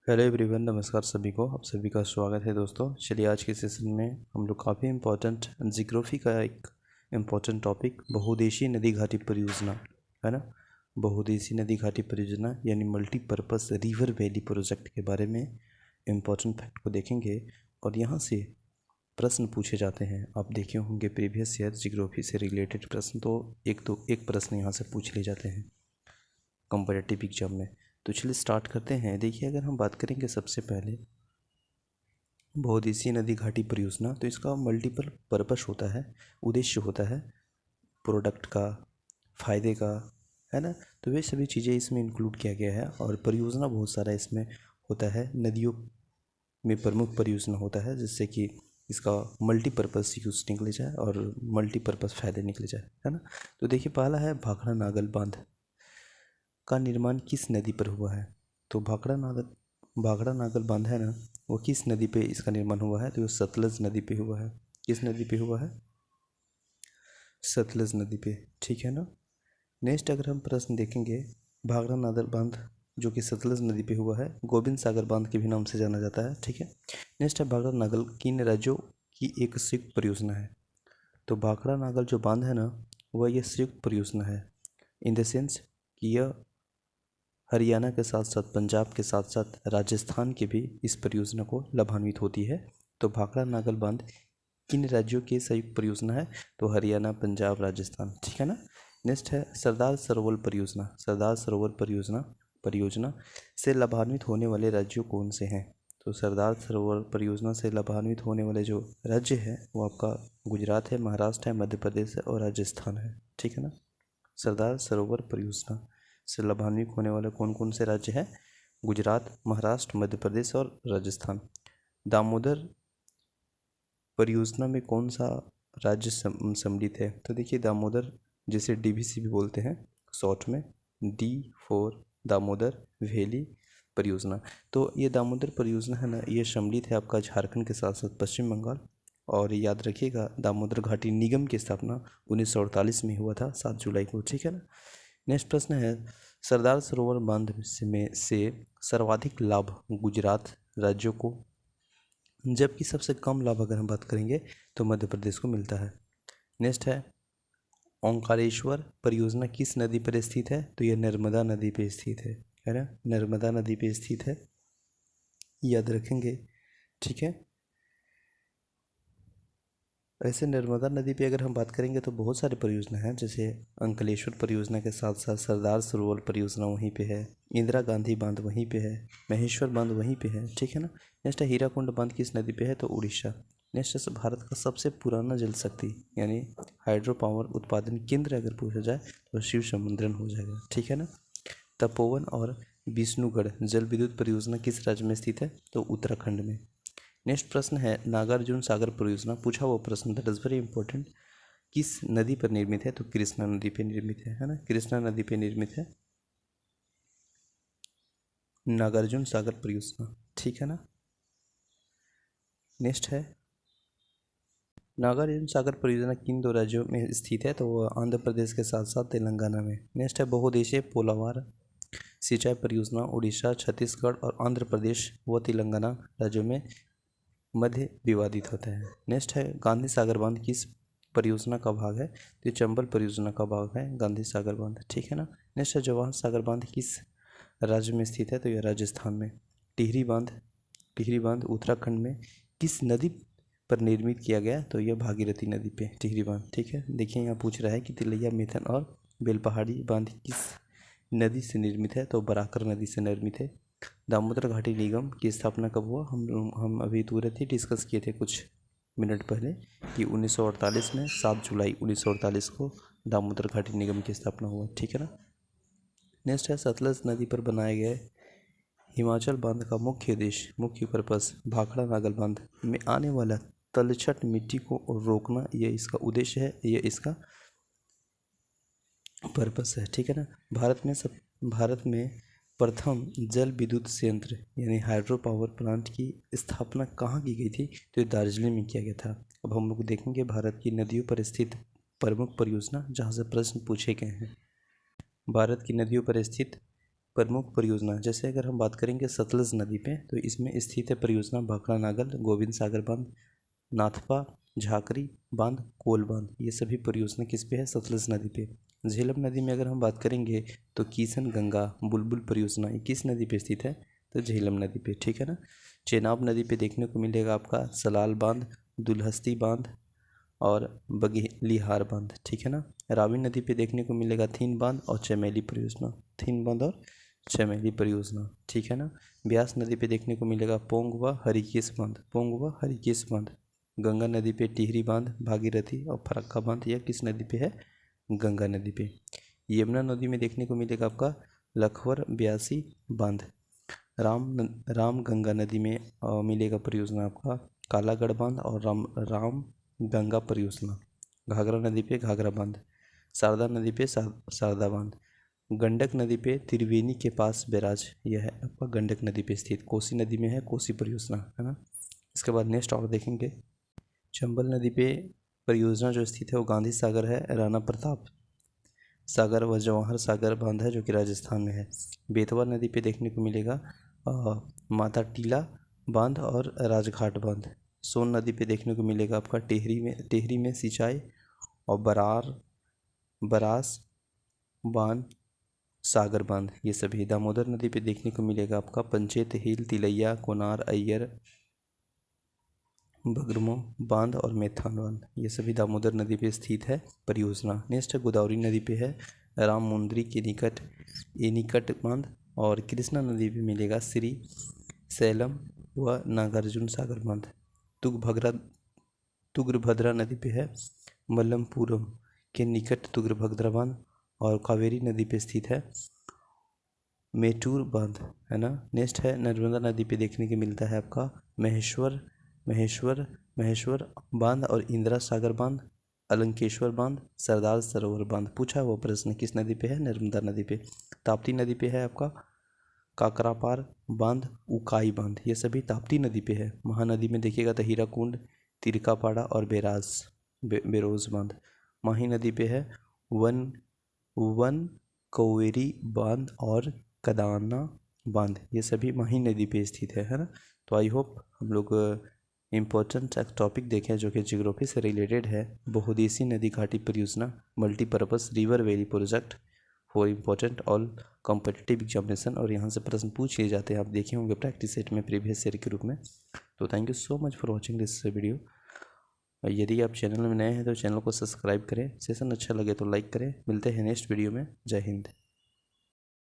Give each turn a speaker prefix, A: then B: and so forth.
A: Hello everyone, नमस्कार सभी को। आप सभी का स्वागत है दोस्तों। चलिए आज के सेशन में हम लोग काफ़ी इम्पोर्टेंट जियोग्राफी का एक इम्पोर्टेंट टॉपिक बहुउद्देशीय नदी घाटी परियोजना है ना। बहुउद्देशीय नदी घाटी परियोजना यानी मल्टीपर्पस रिवर वैली प्रोजेक्ट के बारे में इम्पोर्टेंट फैक्ट को देखेंगे और यहाँ से प्रश्न पूछे जाते हैं। आप देखे होंगे प्रीवियस ईयर जियोग्राफी से रिलेटेड प्रश्न, तो एक प्रश्न यहाँ से पूछ लिए जाते हैं कंपैरेटिव एग्जाम में। तो चलिए स्टार्ट करते हैं। देखिए, अगर हम बात करेंगे सबसे पहले बहुउद्देशीय नदी घाटी परियोजना, तो इसका मल्टीपल पर्पस होता है, उद्देश्य होता है प्रोडक्ट का, फ़ायदे का, है ना। तो वे सभी चीज़ें इसमें इंक्लूड किया गया है और परियोजना बहुत सारा इसमें होता है। नदियों में प्रमुख परियोजना होता है जिससे कि इसका मल्टीपर्पज़ यूज़ निकले जाए और मल्टीपर्पज़ फ़ायदे निकले जाए, है ना। तो देखिए, पहला है भाखड़ा नागल बांध का निर्माण किस नदी पर हुआ है। तो भाखड़ा नागल बांध है ना, वो किस नदी पे इसका निर्माण हुआ है। तो वो सतलज नदी पे हुआ है। किस नदी पे हुआ है? सतलज नदी पे, ठीक है ना। नेक्स्ट अगर हम प्रश्न देखेंगे, भाखड़ा नागल बांध जो कि सतलज नदी पे हुआ है, गोविंद सागर बांध के भी नाम से जाना जाता है, ठीक है। नेक्स्ट है भाखड़ा नागल किन राज्यों की एक संयुक्त परियोजना है। तो भाखड़ा नागल जो बांध है ना, वह यह संयुक्त परियोजना है इन द सेंस कि यह हरियाणा के साथ साथ पंजाब के साथ साथ राजस्थान के भी इस परियोजना को लाभान्वित होती है। तो भाखड़ा नागल बांध किन राज्यों की संयुक्त परियोजना है। तो हरियाणा, पंजाब, राजस्थान, ठीक है ना। नेक्स्ट है सरदार सरोवर परियोजना। सरदार सरोवर परियोजना से लाभान्वित होने वाले राज्यों कौन से हैं। तो सरदार सरोवर परियोजना से लाभान्वित होने वाले जो राज्य है वो आपका गुजरात है, महाराष्ट्र है, मध्य प्रदेश है और राजस्थान है, ठीक है ना। सरदार सरोवर परियोजना से लाभान्वित होने वाले कौन कौन से राज्य हैं? गुजरात, महाराष्ट्र, मध्य प्रदेश और राजस्थान। दामोदर परियोजना में कौन सा राज्य सम्मिलित है। तो देखिए, दामोदर जिसे डीवीसी भी बोलते हैं शॉर्ट में, D4 दामोदर वैली परियोजना। तो ये दामोदर परियोजना है ना, ये सम्मिलित है आपका झारखंड के साथ साथ पश्चिम बंगाल। और याद रखिएगा, दामोदर घाटी निगम की स्थापना 1948 में हुआ था, 7 जुलाई को, ठीक है ना। नेक्स्ट प्रश्न है, सरदार सरोवर बांध से सर्वाधिक लाभ गुजरात राज्यों को, जबकि सबसे कम लाभ अगर हम बात करेंगे तो मध्य प्रदेश को मिलता है। नेक्स्ट है, ओंकारेश्वर परियोजना किस नदी पर स्थित है। तो यह नर्मदा नदी पे स्थित है ना, नर्मदा नदी पे स्थित है, याद रखेंगे, ठीक है। ऐसे नर्मदा नदी पे अगर हम बात करेंगे तो बहुत सारी परियोजना हैं, जैसे अंकलेश्वर परियोजना के साथ साथ सरदार सरोवर परियोजना वहीं पे है, इंदिरा गांधी बांध वहीं पे है, महेश्वर बांध वहीं पे है, ठीक है ना। नेक्स्ट है हीराकुंड बांध किस नदी पे है। तो उड़ीसा। नेक्स्ट है भारत का सबसे पुराना जल शक्ति यानी हाइड्रो पावर उत्पादन केंद्र अगर पूछा जाए तो शिव समुद्रन हो जाएगा, ठीक है ना। तपोवन और विष्णुगढ़ जल विद्युत परियोजना किस राज्य में स्थित है। तो उत्तराखंड में। नेक्स्ट प्रश्न है, नागार्जुन सागर परियोजना, पूछा वो प्रश्न, दैट इज वेरी इंपॉर्टेंट, किस नदी पर निर्मित है। तो कृष्णा नदी पे निर्मित है ना, कृष्णा नदी पे निर्मित है नागार्जुन सागर परियोजना, ठीक है ना। नेक्स्ट है, नागार्जुन सागर परियोजना किन दो राज्यों में स्थित है। तो वो आंध्र प्रदेश के साथ साथ तेलंगाना में। नेक्स्ट है, बहुउद्देशीय पोलावार सिंचाई परियोजना उड़ीसा, छत्तीसगढ़ और आंध्र प्रदेश व तेलंगाना राज्यों में मध्य विवादित होता है। नेक्स्ट है, गांधी सागर बांध किस परियोजना का भाग है। तो चंबल परियोजना का भाग है गांधी सागर बांध, ठीक है ना। नेक्स्ट है, जवाहर सागर बांध किस राज्य में स्थित है। तो यह राजस्थान में। टिहरी बांध उत्तराखंड में किस नदी पर निर्मित किया गया। तो यह भागीरथी नदी पे टिहरी बांध, ठीक है। देखिए, यहाँ पूछ रहा है कि तिलैया मेथन और बेलपहाड़ी बांध किस नदी से निर्मित है। तो बराकर नदी से निर्मित है। दामोदर घाटी निगम की स्थापना कब हुआ। हम अभी तुरंत ही डिस्कस किए थे कुछ मिनट पहले कि 1948 में 7 जुलाई 1948 को दामोदर घाटी निगम की स्थापना हुआ, ठीक है ना। नेक्स्ट है, सतलज नदी पर बनाए गए हिमाचल बांध का मुख्य पर्पस भाखड़ा नागल बांध में आने वाला तलछट मिट्टी को रोकना, यह इसका उद्देश्य है, यह इसका पर्पस है, ठीक है ना। भारत में प्रथम जल विद्युत संयंत्र यानी हाइड्रो पावर प्लांट की स्थापना कहाँ की गई थी। तो ये दार्जिलिंग में किया गया था। अब हम लोग देखेंगे भारत की नदियों पर स्थित प्रमुख परियोजना जहाँ से प्रश्न पूछे गए हैं। भारत की नदियों पर स्थित प्रमुख परियोजना, जैसे अगर हम बात करेंगे सतलज नदी पे तो इसमें स्थित है परियोजना भाखड़ा नागल, गोविंद सागर बांध, नाथपा, झाकरी बांध, कोल बांध। ये सभी परियोजना किस पे है? सतलज नदी पे। झेलम नदी में अगर हम बात करेंगे तो किशन गंगा बुलबुल परियोजना ये किस नदी पे स्थित है? तो झेलम नदी पे, ठीक है ना। चेनाब नदी पे देखने को मिलेगा आपका सलाल बांध, दुलहस्ती बांध और बघेलिहार बांध, ठीक है ना। रावी नदी पे देखने को मिलेगा थीन बांध और चमेली परियोजना, थीन बांध और चमेली परियोजना, ठीक है ना। ब्यास नदी पे देखने को मिलेगा पोंग व हरिकेश बांध, पोंग व हरिकेश बांध। गंगा नदी पे टिहरी बांध, भागीरथी और फरक्का बांध, यह किस नदी पे है? गंगा नदी पे। यमुना नदी में देखने को मिलेगा आपका लखवर ब्यासी बांध। राम गंगा नदी में मिलेगा परियोजना आपका कालागढ़ बांध और राम गंगा परियोजना। घाघरा नदी पे घाघरा बांध, शारदा नदी पे शारदा बांध, गंडक नदी पे त्रिवेणी के पास बैराज, यह है आपका गंडक नदी पे स्थित। कोसी नदी में है कोसी परियोजना, है ना। इसके बाद नेक्स्ट और देखेंगे चंबल नदी पे परियोजना जो स्थित है वो गांधी सागर है, राणा प्रताप सागर व जवाहर सागर बांध है जो कि राजस्थान में है। बेतवा नदी पे देखने को मिलेगा माता टीला बांध और राजघाट बांध। सोन नदी पे देखने को मिलेगा आपका टेहरी में सिंचाई और बरास बांध, सागर बांध, ये सभी। दामोदर नदी पे देखने को मिलेगा आपका पंचेत हिल, तिलैया, कोनार, अय्यर, बगरमो बांध और मेथान बांध, ये सभी दामोदर नदी पे स्थित है परियोजना। नेक्स्ट गोदावरी नदी पे है राम मुंदरी के निकट एनीकट बांध और कृष्णा नदी पे मिलेगा श्री सैलम व नागार्जुन सागर बांध। तुंगभद्रा नदी पे है मल्लमपुरम के निकट तुंगभद्रा बांध और कावेरी नदी पे स्थित है मेटूर बांध, है ना। नेक्स्ट है नर्मदा नदी पे देखने को मिलता है आपका महेश्वर बांध और इंदिरा सागर बांध, अलंकेश्वर बांध, सरदार सरोवर बांध। पूछा वो प्रश्न किस नदी पे है? नर्मदा नदी पे। ताप्ती नदी पे है आपका काकरापार बांध, उकाई बांध, ये सभी ताप्ती नदी पे है। महानदी में देखिएगा तो हीराकुंड, तिरकापाड़ा और बेरोज बांध। माही नदी पे है वन कौवेरी बांध और कदाना बांध, ये सभी माही नदी पे स्थित है ना। तो आई होप हम लोग इम्पोर्टेंट एक टॉपिक देखें जो कि जियोग्राफी से रिलेटेड है। बहुउद्देशीय नदी घाटी परियोजना, multipurpose river valley project for important all competitive examination, और यहाँ से प्रश्न पूछ लिए जाते हैं, आप देखे होंगे प्रैक्टिस सेट में प्रीवियस ईयर के रूप में। तो thank you so much for watching this video. यदि आप चैनल में नए हैं तो चैनल को सब्सक्राइब करें, सेशन अच्छा लगे तो लाइक करें। मिलते हैं नेक्स्ट वीडियो में। जय हिंद।